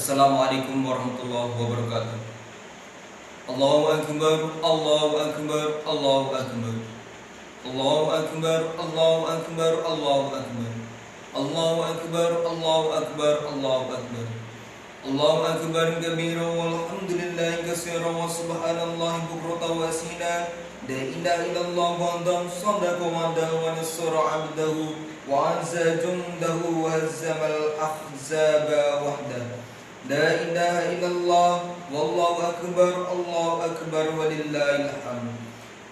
Assalamualaikum warahmatullahi wabarakatuh. Allahu akbar, Allahu akbar, Allahu akbar. Allahu akbar, Allahu akbar, Allahu akbar. Allahu akbar, Allahu akbar, Allahu akbar. Allahu akbar kabira walhamdulillahi katsira wa subhanallahi bukratan wa asila. La ilaha illallah wahdahu sadaqa wa'dahu wa nasara 'abdahu wa 'azza jundahu wa hazzama al-ahzaba wahdahu. La ilaha illallah wallahu akbar, Allahu akbar walillahil hamd.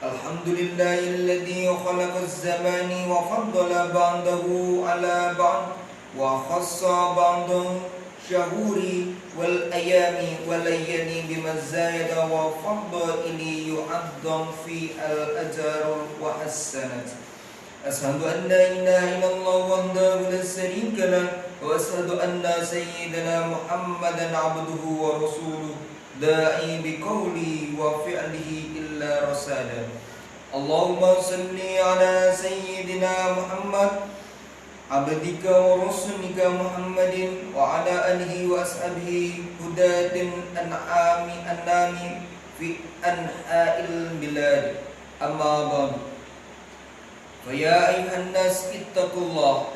Alhamdulillahilladzi khalaqa az-zamani wa faddala ba'dahu 'ala ba'd wa khassa ba'dahu syahuri wal ayami wal layani bimazayada wa faddaili yu'addam fi al-ajr wa as-sanat. Ashhadu an la ilaha illallah wahdahu la syarika lah wa ashhadu anna sayyidana Muhammadan 'abduhu wa rasuluh da'i biqawli wa fi'lihi illa rasada. Allahumma salli ala sayyidina Muhammad abdika wa rasulika Muhammadin wa ala alihi wa ashabihi hudatin an'ami fi anha'il bilad. Amma ba'du. Faya ayuhan nas ittaqullah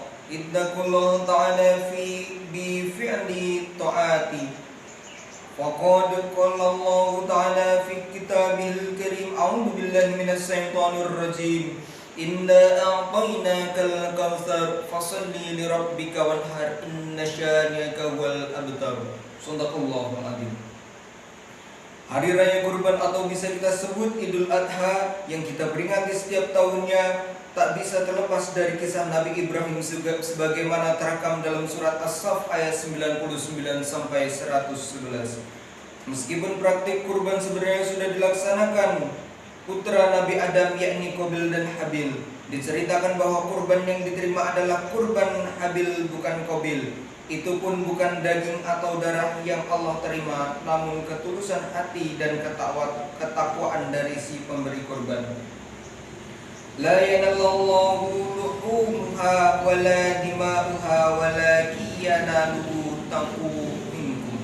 ta'ala bi fi'li ta'ati. Faqad qala Allah ta'ala fi kitabihil karim a'udzu billahi minas syaitonir rajim. Inna a'tainakal kautsar fasalli li rabbika wanhar inna syani'aka wal abtar. Shadaqallahul adzim. Hari raya kurban atau bisa kita sebut Idul Adha yang kita peringati setiap tahunnya tak bisa terlepas dari kisah Nabi Ibrahim sebagaimana terekam dalam surat As-Saff ayat 99 sampai 111. Meskipun praktik kurban sebenarnya sudah dilaksanakan putra Nabi Adam yakni Qabil dan Habil, diceritakan bahwa kurban yang diterima adalah kurban Habil bukan Qabil. Itu pun bukan daging atau darah yang Allah terima, namun ketulusan hati dan ketakwaan dari si pemberi kurban. La yanallahu luhumha wala dima'uha walakin yanaluhu taqwa minkum.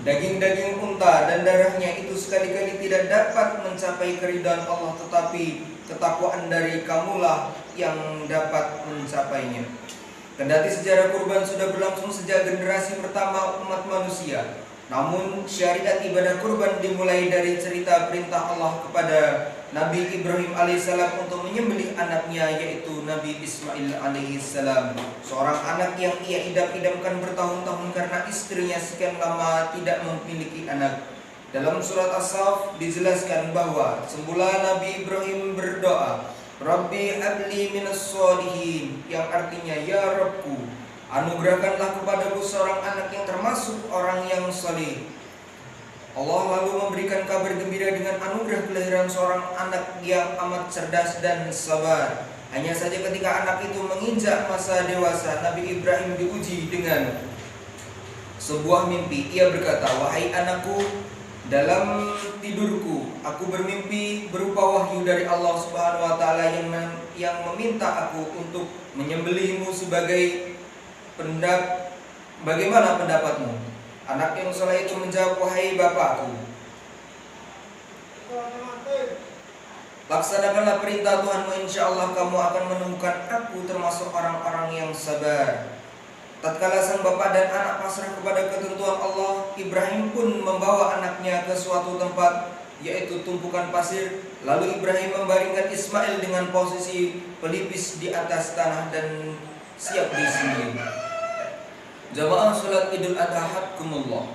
Daging-daging unta dan darahnya itu sekali-kali tidak dapat mencapai keridhaan Allah, tetapi ketakwaan dari kamulah yang dapat mencapainya. Kendati sejarah kurban sudah berlangsung sejak generasi pertama umat manusia, namun syariat ibadah kurban dimulai dari cerita perintah Allah kepada Nabi Ibrahim alaihissalam untuk menyembelih anaknya yaitu Nabi Ismail alaihissalam, seorang anak yang ia idam-idamkan bertahun-tahun karena istrinya sekian lama tidak memiliki anak. Dalam surat As-Saff dijelaskan bahwa semula Nabi Ibrahim berdoa, Rabbi habli minas sholihin, yang artinya ya Rabbku, anugerahkanlah kepadaku seorang anak yang termasuk orang yang saleh. Allah lalu memberikan kabar gembira dengan anugerah kelahiran seorang anak yang amat cerdas dan sabar. Hanya saja ketika anak itu menginjak masa dewasa, Nabi Ibrahim diuji dengan sebuah mimpi. Ia berkata, wahai anakku, dalam tidurku aku bermimpi berupa wahyu dari Allah Subhanahu wa taala yang meminta aku untuk menyembelihmu sebagai bagaimana pendapatmu? Anak yang saleh itu menjawab, wahai bapakku, laksanakanlah perintah Tuhanmu, insya Allah kamu akan menemukan aku termasuk orang-orang yang sabar. Tatkala sang bapak dan anak pasrah kepada ketentuan Allah, Ibrahim pun membawa anaknya ke suatu tempat, yaitu tumpukan pasir. Lalu Ibrahim membaringkan Ismail dengan posisi pelipis di atas tanah dan siap disembelih. Jamaah salat Idul Adha hakumullah.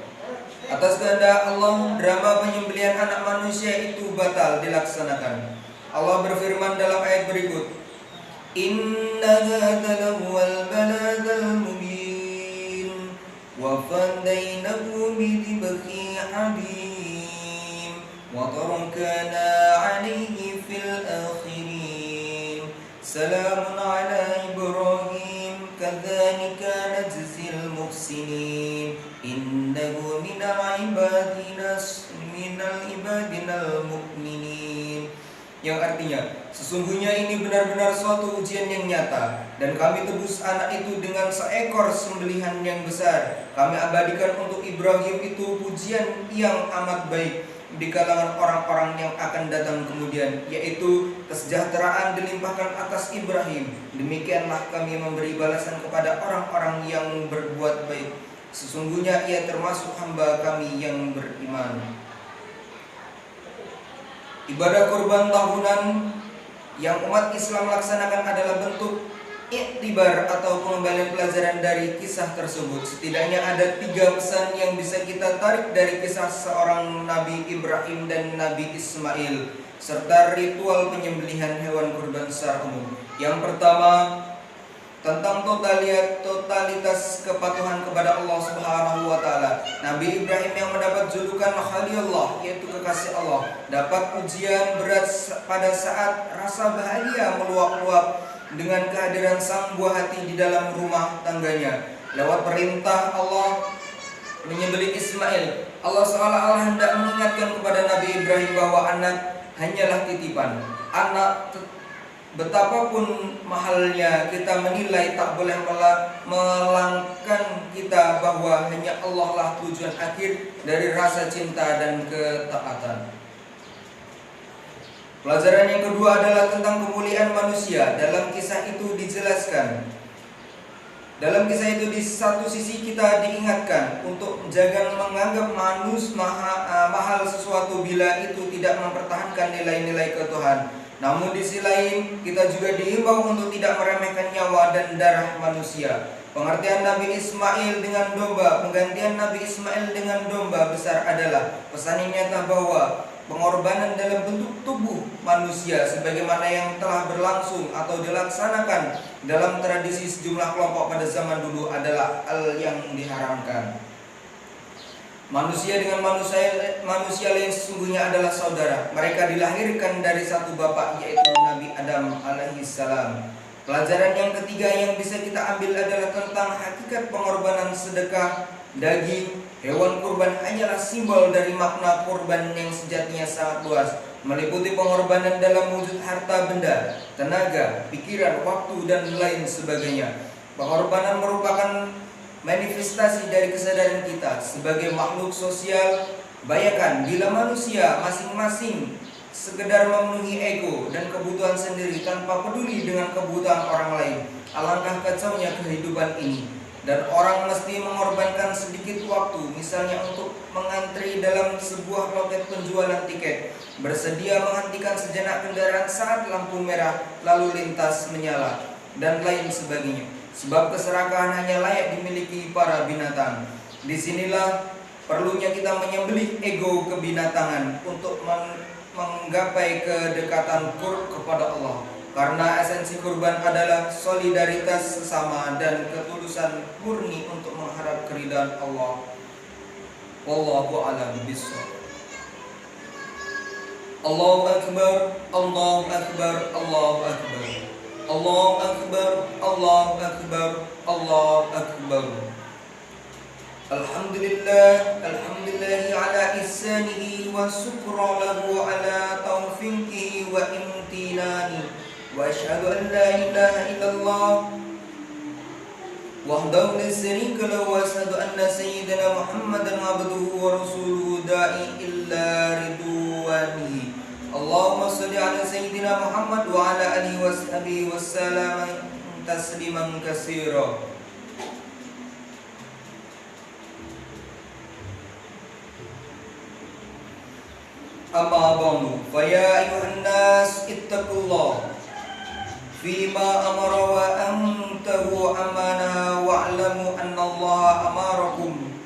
Atas kehendak Allah, drama penyembelihan anak manusia itu batal dilaksanakan. Allah berfirman dalam ayat berikut, Inna hadzal huwal balagal mubin wa fadainahu bidhibhi adhim wa tarakana 'alaihi fil akhirin. Salamun 'ala Ibrahim kadzalika najzil muhsinin innahu minal ibadinal mu'minin. yang artinya sesungguhnya ini benar-benar suatu ujian yang nyata, dan kami tebus anak itu dengan seekor sembelihan yang besar. Kami abadikan untuk Ibrahim itu pujian yang amat baik di kalangan orang-orang yang akan datang kemudian, yaitu kesejahteraan dilimpahkan atas Ibrahim. Demikianlah kami memberi balasan kepada orang-orang yang berbuat baik. Sesungguhnya ia termasuk hamba kami yang beriman. Ibadah kurban tahunan yang umat Islam laksanakan adalah bentuk iktibar atau pengembalian pelajaran dari kisah tersebut. Setidaknya ada 3 pesan yang bisa kita tarik dari kisah seorang Nabi Ibrahim dan Nabi Ismail serta ritual penyembelihan hewan kurban secara umum. Yang pertama, tentang totalitas kepatuhan kepada Allah Subhanahu wa taala. Nabi Ibrahim yang mendapat julukan Khalilullah, yaitu kekasih Allah, dapat ujian berat pada saat rasa bahagia meluap-luap dengan kehadiran sang buah hati di dalam rumah tangganya. Lewat perintah Allah menyembelih Ismail, Allah seolah-olah hendak mengingatkan kepada Nabi Ibrahim bahwa anak hanyalah titipan. Anak betapapun mahalnya kita menilai, tak boleh melangkan kita bahwa hanya Allah lah tujuan akhir dari rasa cinta dan ketaatan. Pelajaran yang kedua adalah tentang kemuliaan manusia. Dalam kisah itu di satu sisi kita diingatkan untuk jangan menganggap mahal sesuatu bila itu tidak mempertahankan nilai-nilai ketuhanan. Namun di sisi lain kita juga diimbau untuk tidak meremehkan nyawa dan darah manusia. Pengertian Nabi Ismail dengan domba, penggantian Nabi Ismail dengan domba besar adalah pesan yang nyata bahwa pengorbanan dalam bentuk tubuh manusia sebagaimana yang telah berlangsung atau dilaksanakan dalam tradisi sejumlah kelompok pada zaman dulu adalah hal yang diharamkan. Manusia dengan manusia lain sesungguhnya adalah saudara. Mereka dilahirkan dari satu bapak, yaitu Nabi Adam alaihissalam. Pelajaran yang ketiga yang bisa kita ambil adalah tentang hakikat pengorbanan sedekah daging. Hewan kurban hanyalah simbol dari makna kurban yang sejatinya sangat luas, meliputi pengorbanan dalam wujud harta benda, tenaga, pikiran, waktu, dan lain sebagainya. Pengorbanan merupakan manifestasi dari kesadaran kita sebagai makhluk sosial. Bayangkan bila manusia masing-masing sekedar memenuhi ego dan kebutuhan sendiri tanpa peduli dengan kebutuhan orang lain, alangkah kacaunya kehidupan ini. Dan orang mesti mengorbankan sedikit waktu, misalnya untuk mengantri dalam sebuah loket penjualan tiket, bersedia menghentikan sejenak kendaraan saat lampu merah lalu lintas menyala, dan lain sebagainya. Sebab keserakahan hanya layak dimiliki para binatang. Disinilah perlunya kita menyembelih ego kebinatangan untuk menggapai kedekatan kepada Allah. Karena esensi kurban adalah solidaritas sesama dan ketulusan murni untuk mengharap keridhaan Allah. Wallahu a'lam bishawab. Allahu akbar, Allahu akbar, Allahu akbar. Allahu akbar, Allahu akbar, Allahu akbar. Alhamdulillah ala ihsanihi wa syukra lahu ala taufiqihi wa imtinani. Wa asyhadu an la ilaha illallah wahdahu la syarika lahu wa asyhadu anna sayyidina Muhammadan abduhu wa rasuluhu da'i illa ridwanihi. Allahumma shalli ala sayyidina Muhammad wa ala alihi wa sahbihi wa sallam tasliman katsira. Amma ba'du, fa ya ayuhan nas ittaqullah fima amara wa antahu amana wa'lamu anna Allah amarakum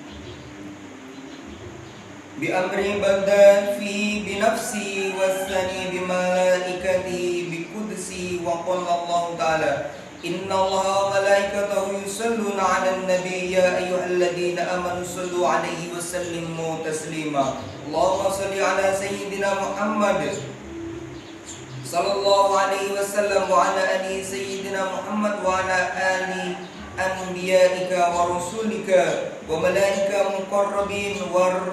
bi amri bada fi bi nafsi wasani bi malaikati bi qudsi wa qala Allah ta'ala inna Allah wa malaikatahu yusalluna 'alan nabi ya ayyuhalladhina amanu sallu 'alaihi wa sallimu taslima. Allahumma shalli 'ala sayyidina Muhammad sallallahu alaihi wasallam wa ala ali sayyidina Muhammad wa ala ali anbiya'ika wa rusulika wa malaika muqarrabin wa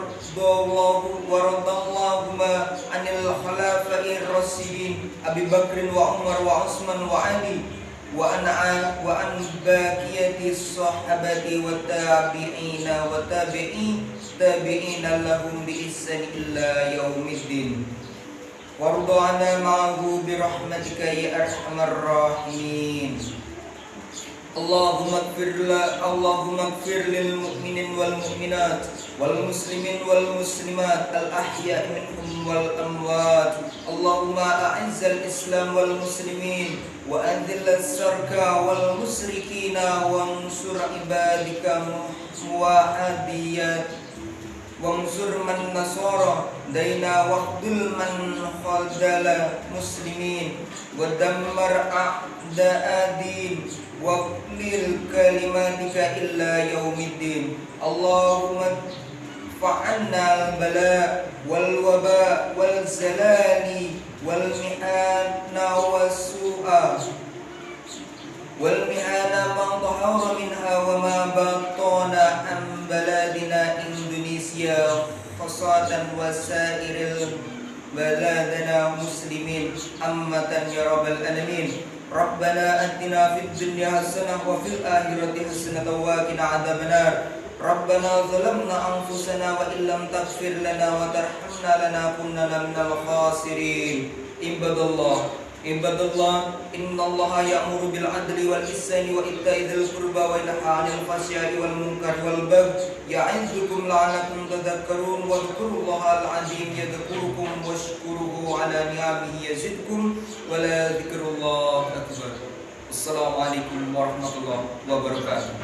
radallahu ma anil khulafa'ir الراشدين أبي بكر وعمر وعثمان وعلي وعن بقية الصحابة والتابعين تابعين لهم بإحسان إلى يوم الدين وارض عنا معه برحمتك يا أرحم الراحمين. اللهم اغفر للمؤمنين والمؤمنات والمسلمين والمسلمات الأحياء منهم والأموات. اللهم أعز الإسلام والمسلمين وأذل الشرك والمشركين وانصر عبادك موحديات وانصر من نصر دينا واخذل من خذل مسلمين ودمر أعداء الدين واقلل كلماتك إلا يوم الدين. اللهم ادفع عنا البلاء والوباء والزلال والمحن والسوء والمحن ما ظهر منها وما بطن عن بلادنا إندونيسيا خاصة وسائر بلادنا مسلمين عامة يا رب العالمين. ربنا آتنا في الدنيا حسنة وفي الآخرة حسنة وقنا عذاب النار. ربنا ظلمنا أنفسنا وإن لم تغفر لنا وترحمنا لنكونن من الخاسرين. عباد الله إن الله يأمر بالعدل والإحسان وإيتاء ذي القربى وينهى عن الفحشاء والمنكر والبغي يعظكم لعلكم تذكرون. واذكروا الله العظيم يذكركم واشكروه على نعمه يزدكم ولذكر الله أكبر. السلام عليكم ورحمة الله وبركاته.